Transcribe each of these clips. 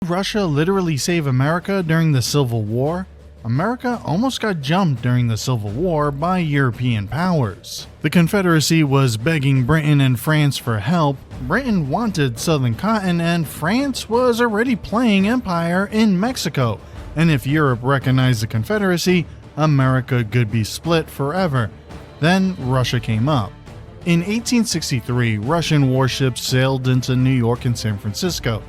Russia literally save America during the Civil War? America almost got jumped during the Civil War by European powers. The Confederacy was begging Britain and France for help. Britain wanted southern cotton, and France was already playing empire in Mexico. And if Europe recognized the Confederacy, America could be split forever. Then Russia came up. In 1863, Russian warships sailed into New York and San Francisco.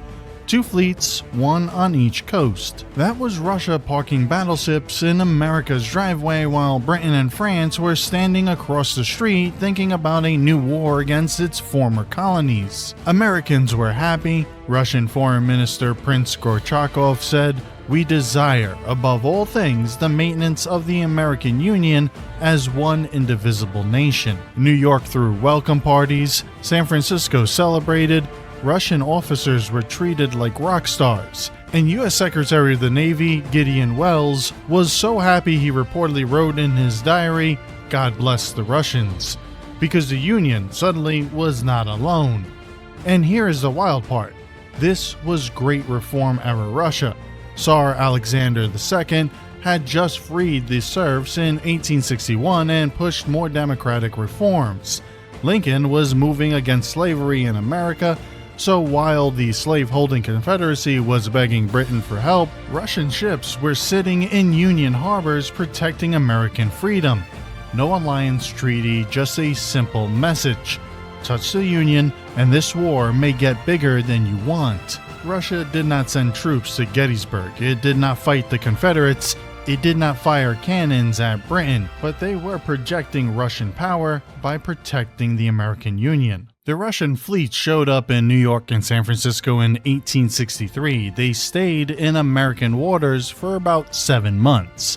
2 fleets, one on each coast. That was Russia parking battleships in America's driveway while Britain and France were standing across the street thinking about a new war against its former colonies. Americans were happy. Russian Foreign Minister Prince Gorchakov said, "We desire, above all things, the maintenance of the American Union as one indivisible nation." New York threw welcome parties. San Francisco celebrated. Russian officers were treated like rock stars, and U.S. Secretary of the Navy Gideon Welles was so happy he reportedly wrote in his diary, "God bless the Russians," because the Union suddenly was not alone. And here is the wild part. This was Great Reform era Russia. Tsar Alexander II had just freed the serfs in 1861 and pushed more democratic reforms. Lincoln was moving against slavery in America. So while the slave-holding Confederacy was begging Britain for help, Russian ships were sitting in Union harbors protecting American freedom. No alliance treaty, just a simple message. Touch the Union, and this war may get bigger than you want. Russia did not send troops to Gettysburg. It did not fight the Confederates. It did not fire cannons at Britain, but they were projecting Russian power by protecting the American Union. The Russian fleet showed up in New York and San Francisco in 1863. They stayed in American waters for about 7 months.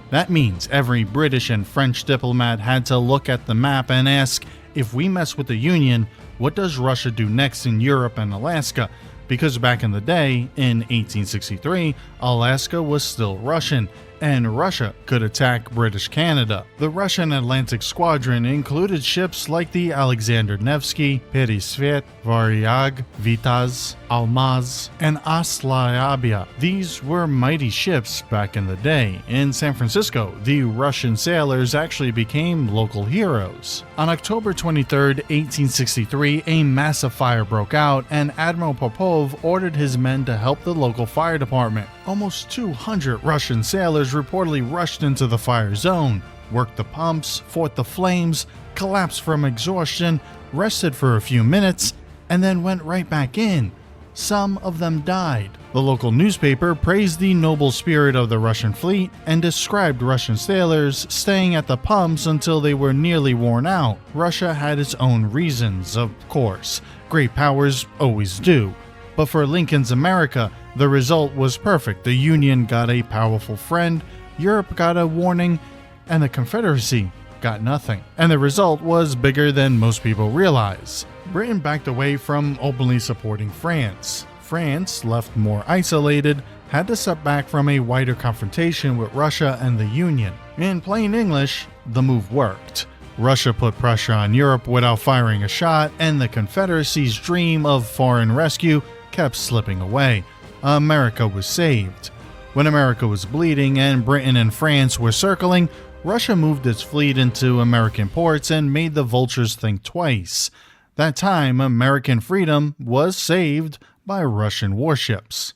That means every British and French diplomat had to look at the map and ask, if we mess with the Union, what does Russia do next in Europe and Alaska? Because back in the day, in 1863, Alaska was still Russian, and Russia could attack British Canada. The Russian Atlantic Squadron included ships like the Alexander Nevsky, Peresviet, Varyag, Vitaz, Almaz, and Aslayabia. These were mighty ships back in the day. In San Francisco, the Russian sailors actually became local heroes. On October 23, 1863, a massive fire broke out, and Admiral Popov ordered his men to help the local fire department. Almost 200 Russian sailors reportedly rushed into the fire zone, worked the pumps, fought the flames, collapsed from exhaustion, rested for a few minutes, and then went right back in. Some of them died. The local newspaper praised the noble spirit of the Russian fleet and described Russian sailors staying at the pumps until they were nearly worn out. Russia had its own reasons, of course. Great powers always do. But for Lincoln's America, the result was perfect. The Union got a powerful friend, Europe got a warning, and the Confederacy got nothing. And the result was bigger than most people realize. Britain backed away from openly supporting France. France, left more isolated, had to step back from a wider confrontation with Russia and the Union. In plain English, the move worked. Russia put pressure on Europe without firing a shot, and the Confederacy's dream of foreign rescue kept slipping away. America was saved. When America was bleeding and Britain and France were circling, Russia moved its fleet into American ports and made the vultures think twice. That time, American freedom was saved by Russian warships.